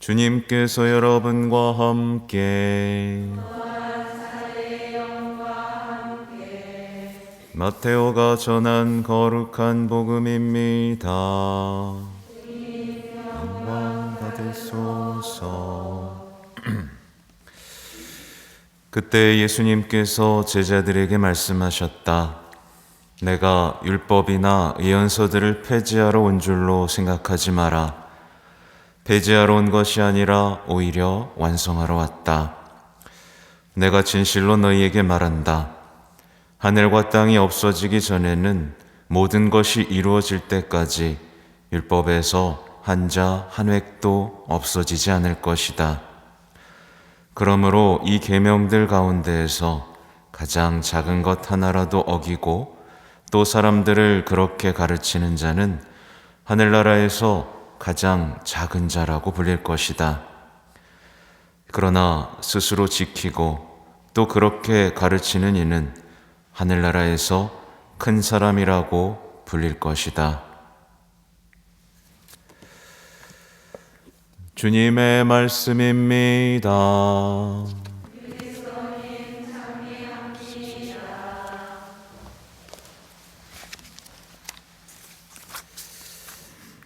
주님께서 여러분과 함께 마테오가 전한 거룩한 복음입니다. 영광 받으소서. 그때 예수님께서 제자들에게 말씀하셨다. 내가 율법이나 예언서들을 폐지하러 온 줄로 생각하지 마라. 폐지하러 온 것이 아니라 오히려 완성하러 왔다. 내가 진실로 너희에게 말한다. 하늘과 땅이 없어지기 전에는 모든 것이 이루어질 때까지 율법에서 한 자 한 획도 없어지지 않을 것이다. 그러므로 이 계명들 가운데에서 가장 작은 것 하나라도 어기고 또 사람들을 그렇게 가르치는 자는 하늘나라에서 가장 작은 자라고 불릴 것이다. 그러나 스스로 지키고 또 그렇게 가르치는 이는 하늘나라에서 큰 사람이라고 불릴 것이다. 주님의 말씀입니다.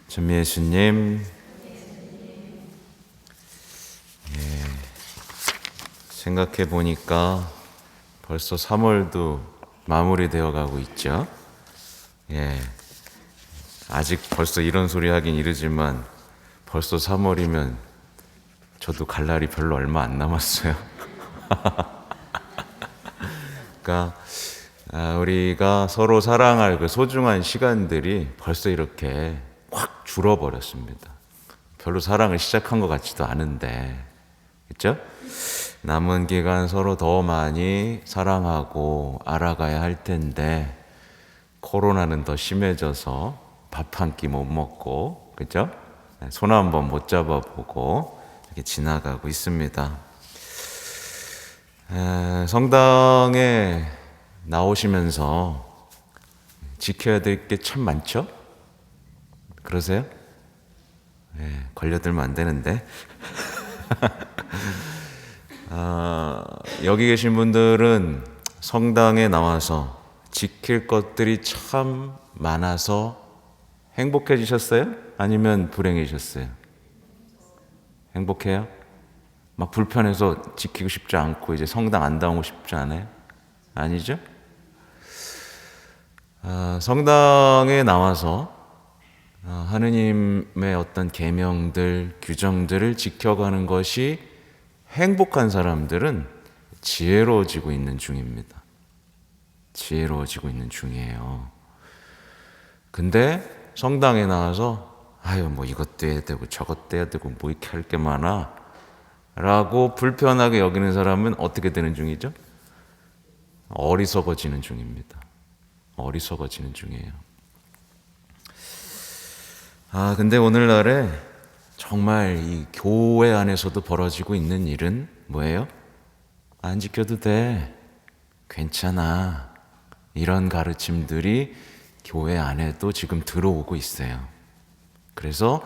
전 예수님, 생각해 보니까 벌써 3월도 마무리되어 가고 있죠. 아직 벌써 이런 소리 하긴 이르지만 벌써 3월이면 저도 갈 날이 별로 얼마 안 남았어요. 그러니까 우리가 서로 사랑할 그 소중한 시간들이 벌써 이렇게 확 줄어버렸습니다. 별로 사랑을 시작한 것 같지도 않은데, 그렇죠? 남은 기간 서로 더 많이 사랑하고 알아가야 할 텐데 코로나는 더 심해져서 밥 한 끼 못 먹고, 그렇죠? 손 한 번 못 잡아보고 이렇게 지나가고 있습니다. 성당에 나오시면서 지켜야 될 게 참 많죠? 그러세요? 걸려들면 안 되는데. 여기 계신 분들은 성당에 나와서 지킬 것들이 참 많아서 행복해지셨어요? 아니면 불행해지셨어요? 행복해요? 막 불편해서 지키고 싶지 않고 이제 성당 안 나오고 싶지 않아요? 아니죠? 성당에 나와서 하느님의 어떤 계명들, 규정들을 지켜가는 것이 행복한 사람들은 지혜로워지고 있는 중입니다. 지혜로워지고 있는 중이에요. 근데 성당에 나와서 뭐 이것도 해야 되고 저것도 해야 되고 뭐 이렇게 할 게 많아 라고 불편하게 여기는 사람은 어떻게 되는 중이죠? 어리석어지는 중입니다. 어리석어지는 중이에요. 근데 오늘날에 정말 이 교회 안에서도 벌어지고 있는 일은 뭐예요? 안 지켜도 돼. 괜찮아. 이런 가르침들이 교회 안에도 지금 들어오고 있어요. 그래서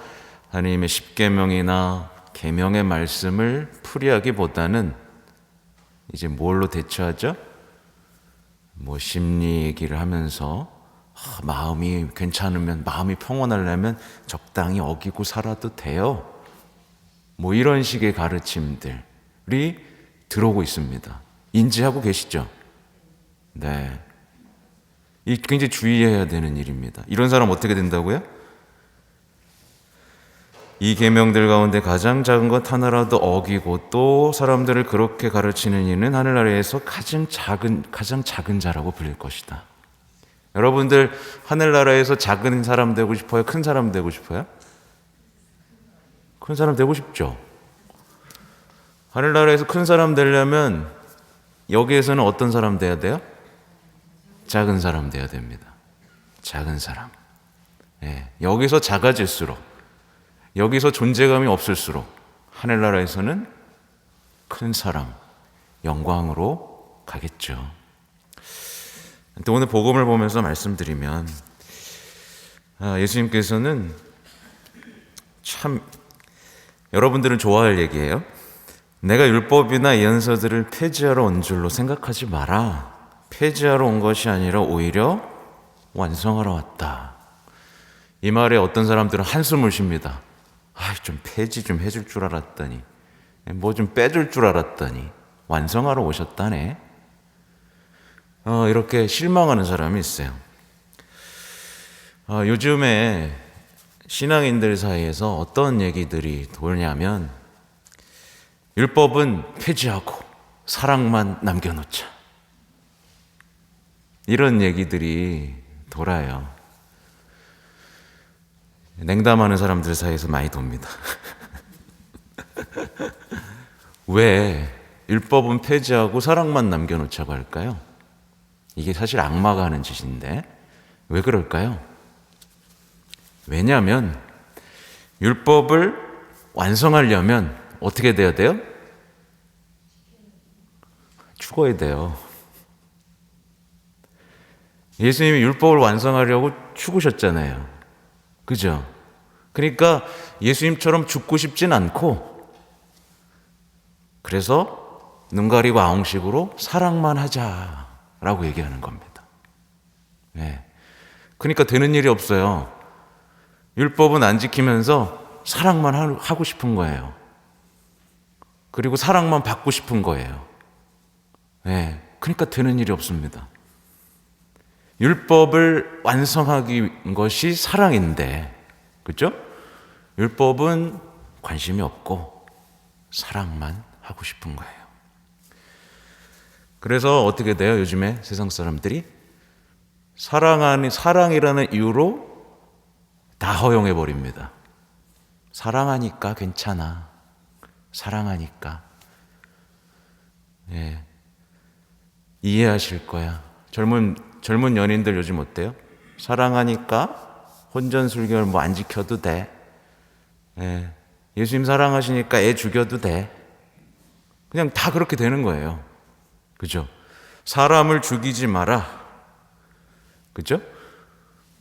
하나님의 십계명이나 계명의 말씀을 풀이하기보다는 이제 뭘로 대처하죠? 심리 얘기를 하면서 마음이 괜찮으면, 마음이 평온하려면 적당히 어기고 살아도 돼요. 이런 식의 가르침들이 들어오고 있습니다. 인지하고 계시죠? 네. 이 굉장히 주의해야 되는 일입니다. 이런 사람 어떻게 된다고요? 이 계명들 가운데 가장 작은 것 하나라도 어기고 또 사람들을 그렇게 가르치는 이는 하늘나라에서 가장 작은 자라고 불릴 것이다. 여러분들 하늘나라에서 작은 사람 되고 싶어요? 큰 사람 되고 싶어요? 큰 사람 되고 싶죠? 하늘나라에서 큰 사람 되려면 여기에서는 어떤 사람 돼야 돼요? 작은 사람 돼야 됩니다. 작은 사람. 여기서 작아질수록, 여기서 존재감이 없을수록 하늘나라에서는 큰 사람, 영광으로 가겠죠. 또 오늘 복음을 보면서 말씀드리면 예수님께서는 참 여러분들은 좋아할 얘기예요. 내가 율법이나 예언서들을 폐지하러 온 줄로 생각하지 마라. 폐지하러 온 것이 아니라 오히려 완성하러 왔다. 이 말에 어떤 사람들은 한숨을 쉽니다. 좀 폐지 좀 해줄 줄 알았더니, 뭐 좀 빼줄 줄 알았더니 완성하러 오셨다네. 이렇게 실망하는 사람이 있어요. 요즘에 신앙인들 사이에서 어떤 얘기들이 돌냐면 율법은 폐지하고 사랑만 남겨놓자. 이런 얘기들이 돌아요. 냉담하는 사람들 사이에서 많이 돕니다. 왜 율법은 폐지하고 사랑만 남겨놓자고 할까요? 이게 사실 악마가 하는 짓인데 왜 그럴까요? 왜냐하면 율법을 완성하려면 어떻게 돼야 돼요? 죽어야 돼요. 예수님이 율법을 완성하려고 죽으셨잖아요. 그죠? 그러니까 예수님처럼 죽고 싶진 않고, 그래서 눈 가리고 아웅식으로 사랑만 하자라고 얘기하는 겁니다. 네. 그러니까 되는 일이 없어요. 율법은 안 지키면서 사랑만 하고 싶은 거예요. 그리고 사랑만 받고 싶은 거예요. 네. 그러니까 되는 일이 없습니다. 율법을 완성하기 것이 사랑인데, 그렇죠? 율법은 관심이 없고 사랑만 하고 싶은 거예요. 그래서 어떻게 돼요? 요즘에 세상 사람들이 사랑이라는 이유로 다 허용해 버립니다. 사랑하니까 괜찮아. 사랑하니까. 예. 이해하실 거야. 젊은 연인들 요즘 어때요? 사랑하니까 혼전술결 뭐 안 지켜도 돼. 예. 예수님 사랑하시니까 애 죽여도 돼. 그냥 다 그렇게 되는 거예요. 그죠? 사람을 죽이지 마라. 그죠?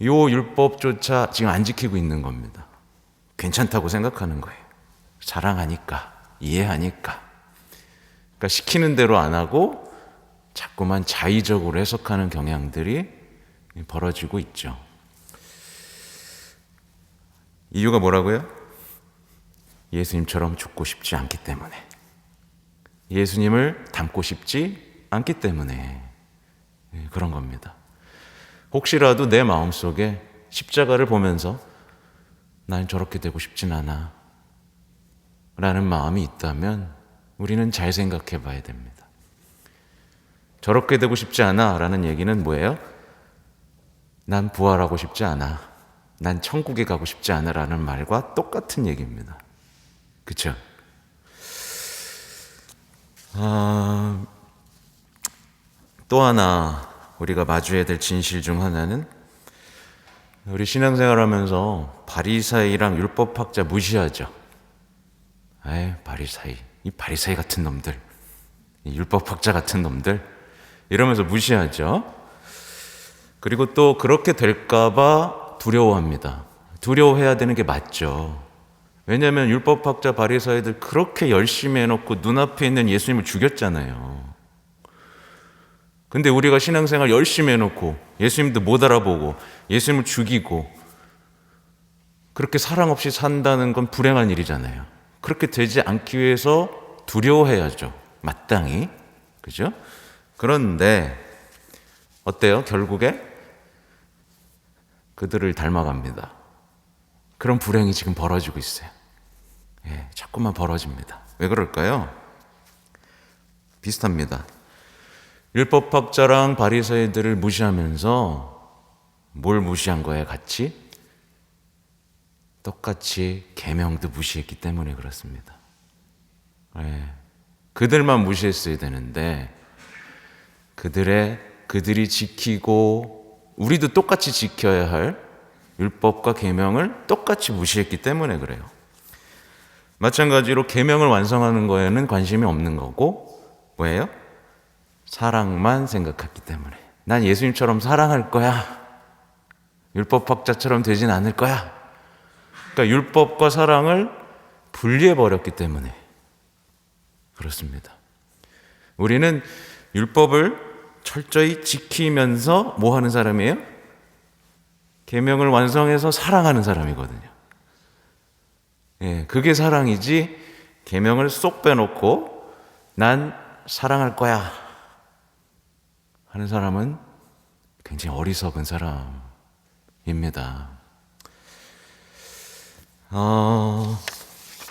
요 율법조차 지금 안 지키고 있는 겁니다. 괜찮다고 생각하는 거예요. 사랑하니까, 이해하니까. 그러니까 시키는 대로 안 하고 자꾸만 자의적으로 해석하는 경향들이 벌어지고 있죠. 이유가 뭐라고요? 예수님처럼 죽고 싶지 않기 때문에. 예수님을 닮고 싶지 않기 때문에 그런 겁니다. 혹시라도 내 마음속에 십자가를 보면서 난 저렇게 되고 싶진 않아 라는 마음이 있다면 우리는 잘 생각해 봐야 됩니다. 저렇게 되고 싶지 않아 라는 얘기는 뭐예요? 난 부활하고 싶지 않아. 난 천국에 가고 싶지 않아 라는 말과 똑같은 얘기입니다. 그쵸? 또 하나 우리가 마주해야 될 진실 중 하나는 우리 신앙생활 하면서 바리사이랑 율법학자 무시하죠. 바리사이, 이 바리사이 같은 놈들, 이 율법학자 같은 놈들 이러면서 무시하죠. 그리고 또 그렇게 될까봐 두려워합니다. 두려워해야 되는 게 맞죠. 왜냐하면 율법학자 바리사이들 그렇게 열심히 해놓고 눈앞에 있는 예수님을 죽였잖아요. 근데 우리가 신앙생활 열심히 해놓고 예수님도 못 알아보고 예수님을 죽이고 그렇게 사랑 없이 산다는 건 불행한 일이잖아요. 그렇게 되지 않기 위해서 두려워해야죠. 마땅히. 그죠? 그런데 어때요? 결국에 그들을 닮아갑니다. 그런 불행이 지금 벌어지고 있어요. 자꾸만 벌어집니다. 왜 그럴까요? 비슷합니다. 율법학자랑 바리새인들을 무시하면서 뭘 무시한 거예요? 같이? 똑같이 계명도 무시했기 때문에 그렇습니다. 그들만 무시했어야 되는데 그들이 지키고 우리도 똑같이 지켜야 할 율법과 계명을 똑같이 무시했기 때문에 그래요. 마찬가지로 계명을 완성하는 거에는 관심이 없는 거고 뭐예요? 사랑만 생각했기 때문에 난 예수님처럼 사랑할 거야. 율법학자처럼 되진 않을 거야. 그러니까 율법과 사랑을 분리해 버렸기 때문에 그렇습니다. 우리는 율법을 철저히 지키면서 뭐 하는 사람이에요? 계명을 완성해서 사랑하는 사람이거든요. 예, 그게 사랑이지 계명을 쏙 빼놓고 난 사랑할 거야 하는 사람은 굉장히 어리석은 사람입니다.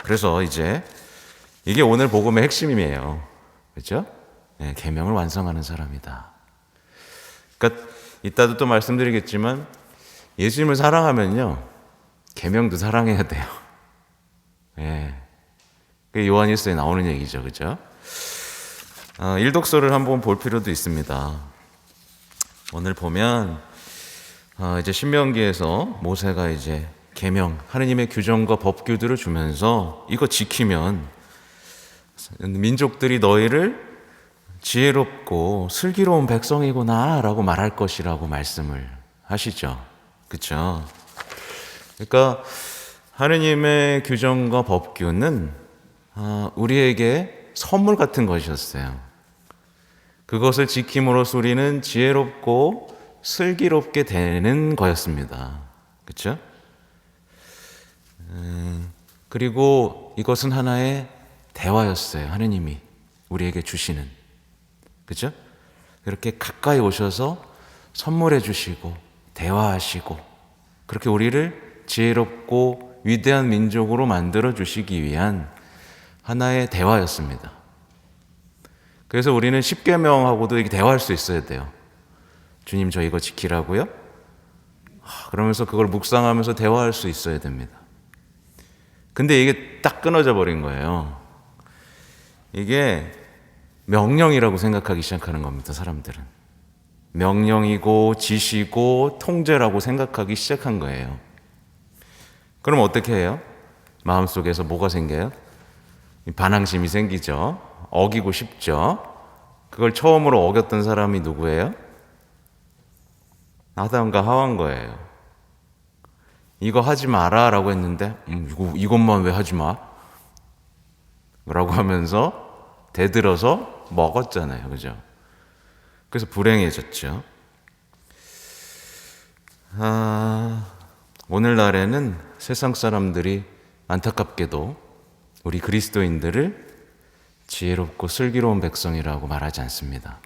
그래서 이제 이게 오늘 복음의 핵심이에요. 그렇죠? 네, 계명을 완성하는 사람이다. 그러니까 이따도 또 말씀드리겠지만 예수님을 사랑하면요 계명도 사랑해야 돼요. 예, 그게 요한일서에 나오는 얘기죠, 그렇죠? 일독서를 한번 볼 필요도 있습니다. 오늘 보면 이제 신명기에서 모세가 이제 계명, 하느님의 규정과 법규들을 주면서 이거 지키면 민족들이 너희를 지혜롭고 슬기로운 백성이구나 라고 말할 것이라고 말씀을 하시죠. 그렇죠? 그러니까 하느님의 규정과 법규는 우리에게 선물 같은 것이었어요. 그것을 지킴으로써 우리는 지혜롭고 슬기롭게 되는 거였습니다. 그렇죠? 그리고 이것은 하나의 대화였어요. 하느님이 우리에게 주시는. 그렇죠? 이렇게 가까이 오셔서 선물해 주시고 대화하시고 그렇게 우리를 지혜롭고 위대한 민족으로 만들어 주시기 위한 하나의 대화였습니다. 그래서 우리는 십계명하고도 이렇게 대화할 수 있어야 돼요. 주님 저 이거 지키라고요? 그러면서 그걸 묵상하면서 대화할 수 있어야 됩니다. 근데 이게 딱 끊어져 버린 거예요. 이게 명령이라고 생각하기 시작하는 겁니다. 사람들은 명령이고 지시고 통제라고 생각하기 시작한 거예요. 그럼 어떻게 해요? 마음속에서 뭐가 생겨요? 반항심이 생기죠. 어기고 싶죠. 그걸 처음으로 어겼던 사람이 누구예요? 아담과 하와인 거예요. 이거 하지 마라 라고 했는데 이것만 왜 하지 마? 라고 하면서 대들어서 먹었잖아요. 그죠? 그래서 불행해졌죠. 오늘날에는 세상 사람들이 안타깝게도 우리 그리스도인들을 지혜롭고 슬기로운 백성이라고 말하지 않습니다.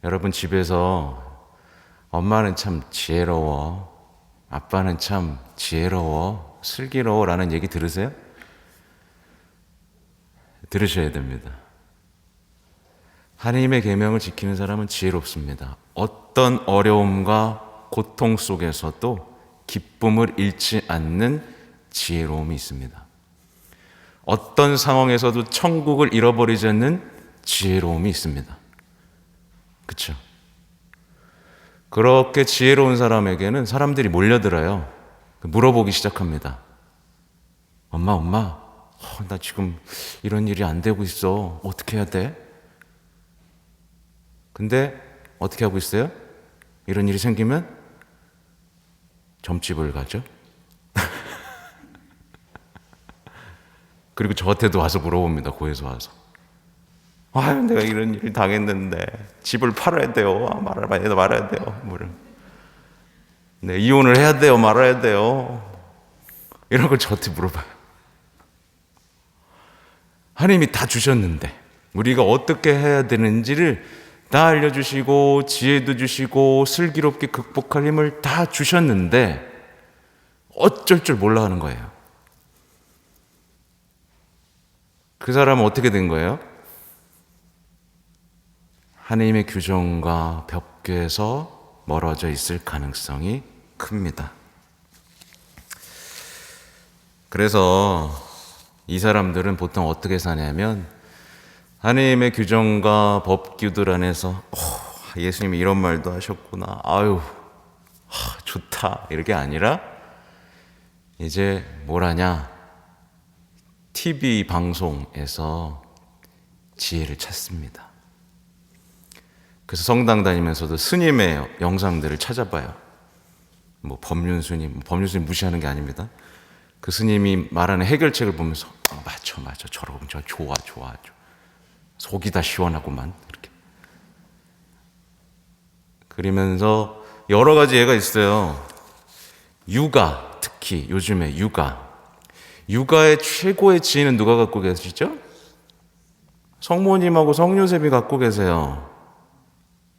여러분 집에서 엄마는 참 지혜로워, 아빠는 참 지혜로워, 슬기로워 라는 얘기 들으세요? 들으셔야 됩니다. 하나님의 계명을 지키는 사람은 지혜롭습니다. 어떤 어려움과 고통 속에서도 기쁨을 잃지 않는 지혜로움이 있습니다. 어떤 상황에서도 천국을 잃어버리지 않는 지혜로움이 있습니다. 그렇죠? 그렇게 지혜로운 사람에게는 사람들이 몰려들어요. 물어보기 시작합니다. 엄마, 나 지금 이런 일이 안 되고 있어. 어떻게 해야 돼? 근데 어떻게 하고 있어요? 이런 일이 생기면 점집을 가죠. 그리고 저한테도 와서 물어봅니다. 고에서 와서. 내가 이런 일을 당했는데 집을 팔아야 돼요? 말아야 돼요? 네, 이혼을 해야 돼요? 말아야 돼요? 이런 걸 저한테 물어봐요. 하나님이 다 주셨는데 우리가 어떻게 해야 되는지를 다 알려주시고 지혜도 주시고 슬기롭게 극복할 힘을 다 주셨는데 어쩔 줄 몰라 하는 거예요. 그 사람은 어떻게 된 거예요? 하나님의 규정과 법규에서 멀어져 있을 가능성이 큽니다. 그래서 이 사람들은 보통 어떻게 사냐면 하나님의 규정과 법규들 안에서 예수님이 이런 말도 하셨구나. 좋다. 이렇게 아니라 이제 뭘 하냐? TV 방송에서 지혜를 찾습니다. 그래서 성당 다니면서도 스님의 영상들을 찾아봐요. 법륜 스님 무시하는 게 아닙니다. 그 스님이 말하는 해결책을 보면서 맞아 저러고 좋아 속이 다 시원하구만 이렇게 그러면서 여러 가지 예가 있어요. 육아, 특히 요즘에 육아의 최고의 지혜는 누가 갖고 계시죠? 성모님하고 성요셉이 갖고 계세요.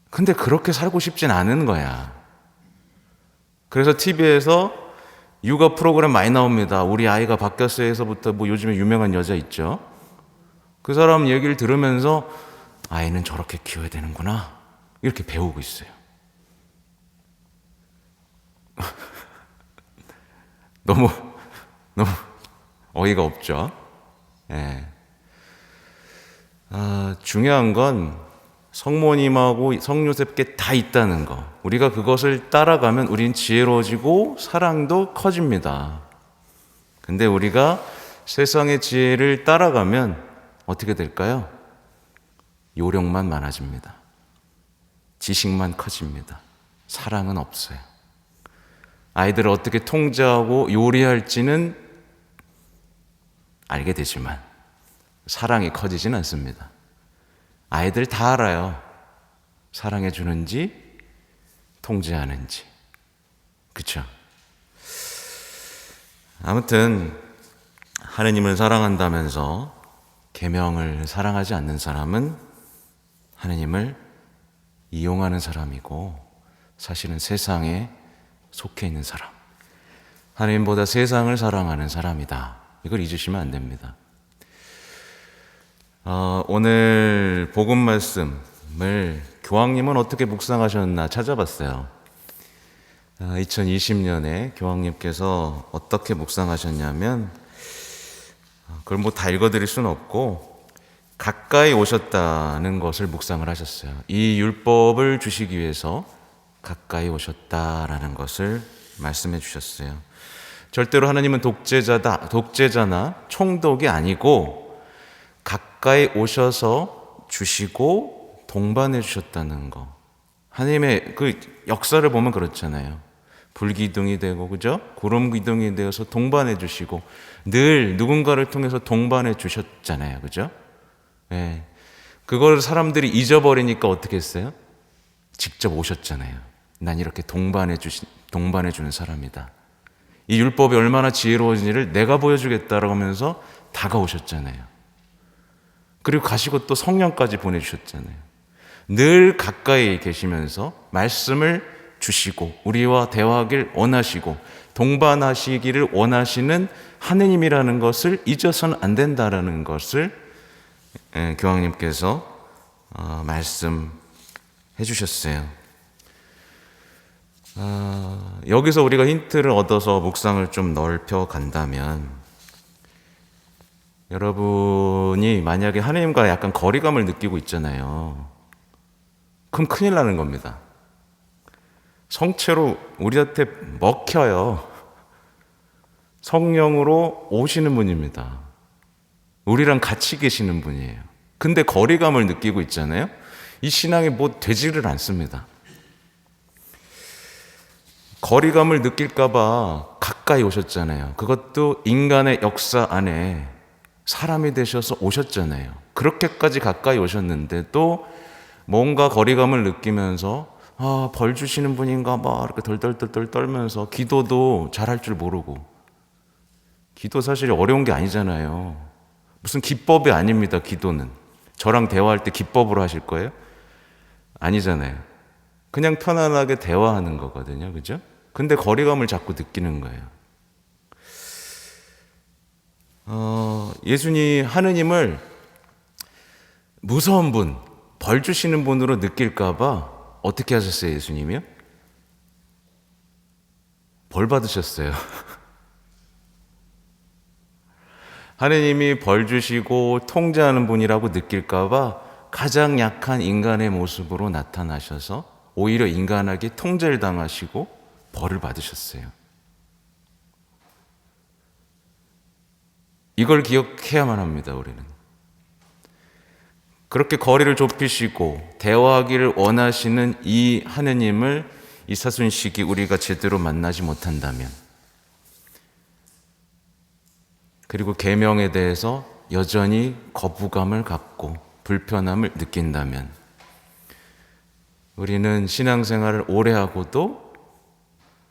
근데 그렇게 살고 싶진 않은 거야. 그래서 TV에서 육아 프로그램 많이 나옵니다. 우리 아이가 바뀌었어요에서부터 뭐 요즘에 유명한 여자 있죠. 그 사람 얘기를 들으면서 아이는 저렇게 키워야 되는구나 이렇게 배우고 있어요. 너무 어이가 없죠. 예. 중요한 건 성모님하고 성요셉께 다 있다는 거. 우리가 그것을 따라가면 우린 지혜로워지고 사랑도 커집니다. 근데 우리가 세상의 지혜를 따라가면 어떻게 될까요? 요령만 많아집니다. 지식만 커집니다. 사랑은 없어요. 아이들을 어떻게 통제하고 요리할지는 알게 되지만 사랑이 커지진 않습니다. 아이들 다 알아요. 사랑해 주는지 통제하는지. 그렇죠? 아무튼 하느님을 사랑한다면서 계명을 사랑하지 않는 사람은 하느님을 이용하는 사람이고 사실은 세상에 속해 있는 사람, 하느님보다 세상을 사랑하는 사람이다. 이걸 잊으시면 안 됩니다. 오늘 복음 말씀을 교황님은 어떻게 묵상하셨나 찾아봤어요. 2020년에 교황님께서 어떻게 묵상하셨냐면 그걸 뭐 다 읽어드릴 수는 없고 가까이 오셨다는 것을 묵상을 하셨어요. 이 율법을 주시기 위해서 가까이 오셨다라는 것을 말씀해 주셨어요. 절대로 하나님은 독재자나 총독이 아니고 가까이 오셔서 주시고 동반해 주셨다는 거. 하나님의 그 역사를 보면 그렇잖아요. 불기둥이 되고 그죠? 구름 기둥이 되어서 동반해 주시고 늘 누군가를 통해서 동반해 주셨잖아요. 그죠? 예. 그걸 사람들이 잊어버리니까 어떻게 했어요? 직접 오셨잖아요. 난 이렇게 동반해 주는 사람이다. 이 율법이 얼마나 지혜로운지를 내가 보여주겠다라고 하면서 다가오셨잖아요. 그리고 가시고 또 성령까지 보내주셨잖아요. 늘 가까이 계시면서 말씀을 주시고 우리와 대화하길 원하시고 동반하시기를 원하시는 하느님이라는 것을 잊어서는 안 된다라는 것을 교황님께서 말씀해 주셨어요. 여기서 우리가 힌트를 얻어서 묵상을 좀 넓혀 간다면 여러분이 만약에 하나님과 약간 거리감을 느끼고 있잖아요. 그럼 큰일 나는 겁니다. 성체로 우리한테 먹혀요. 성령으로 오시는 분입니다. 우리랑 같이 계시는 분이에요. 근데 거리감을 느끼고 있잖아요. 이 신앙이 뭐 되지를 않습니다. 거리감을 느낄까봐 가까이 오셨잖아요. 그것도 인간의 역사 안에 사람이 되셔서 오셨잖아요. 그렇게까지 가까이 오셨는데 또 뭔가 거리감을 느끼면서 벌 주시는 분인가 막 이렇게 덜덜덜 떨면서 기도도 잘할 줄 모르고. 기도 사실 어려운 게 아니잖아요. 무슨 기법이 아닙니다. 기도는. 저랑 대화할 때 기법으로 하실 거예요? 아니잖아요. 그냥 편안하게 대화하는 거거든요. 그죠? 근데 거리감을 자꾸 느끼는 거예요. 예수님, 하느님을 무서운 분, 벌 주시는 분으로 느낄까봐 어떻게 하셨어요, 예수님이요? 벌 받으셨어요. 하느님이 벌 주시고 통제하는 분이라고 느낄까봐 가장 약한 인간의 모습으로 나타나셔서 오히려 인간에게 통제를 당하시고 벌을 받으셨어요. 이걸 기억해야만 합니다, 우리는. 그렇게 거리를 좁히시고 대화하기를 원하시는 이 하느님을 이 사순식이 우리가 제대로 만나지 못한다면 그리고 계명에 대해서 여전히 거부감을 갖고 불편함을 느낀다면 우리는 신앙생활을 오래 하고도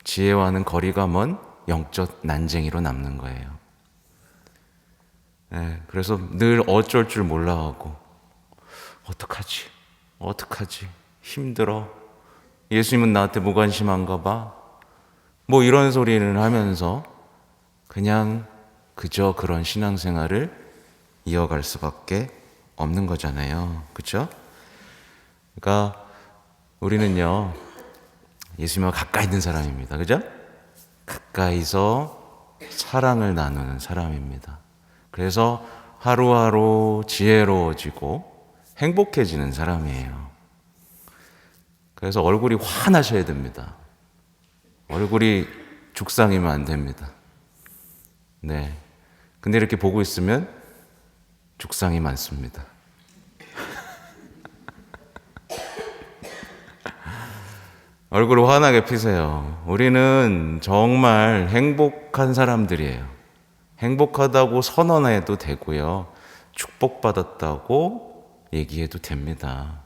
지혜와는 거리가 먼 영적 난쟁이로 남는 거예요. 그래서 늘 어쩔 줄 몰라하고 어떡하지 힘들어, 예수님은 나한테 무관심한가 봐, 뭐 이런 소리를 하면서 그냥 그저 그런 신앙생활을 이어갈 수밖에 없는 거잖아요. 그렇죠? 그러니까 우리는요 예수님과 가까이 있는 사람입니다. 그죠? 가까이서 사랑을 나누는 사람입니다. 그래서 하루하루 지혜로워지고 행복해지는 사람이에요. 그래서 얼굴이 환하셔야 됩니다. 얼굴이 죽상이면 안 됩니다. 네. 근데 이렇게 보고 있으면 죽상이 많습니다. 얼굴을 환하게 피세요. 우리는 정말 행복한 사람들이에요. 행복하다고 선언해도 되고요. 축복받았다고 얘기해도 됩니다.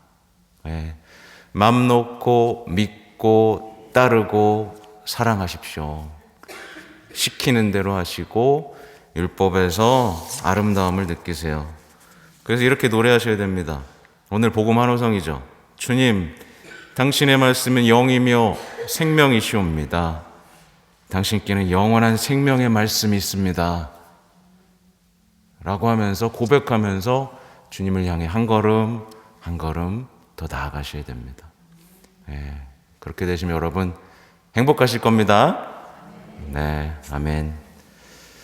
네. 맘 놓고 믿고 따르고 사랑하십시오. 시키는 대로 하시고 율법에서 아름다움을 느끼세요. 그래서 이렇게 노래하셔야 됩니다. 오늘 복음 한호성이죠. 주님, 당신의 말씀은 영이며 생명이시옵니다. 당신께는 영원한 생명의 말씀이 있습니다. 라고 하면서 고백하면서 주님을 향해 한 걸음 한 걸음 더 나아가셔야 됩니다. 그렇게 되시면 여러분 행복하실 겁니다. 네, 아멘.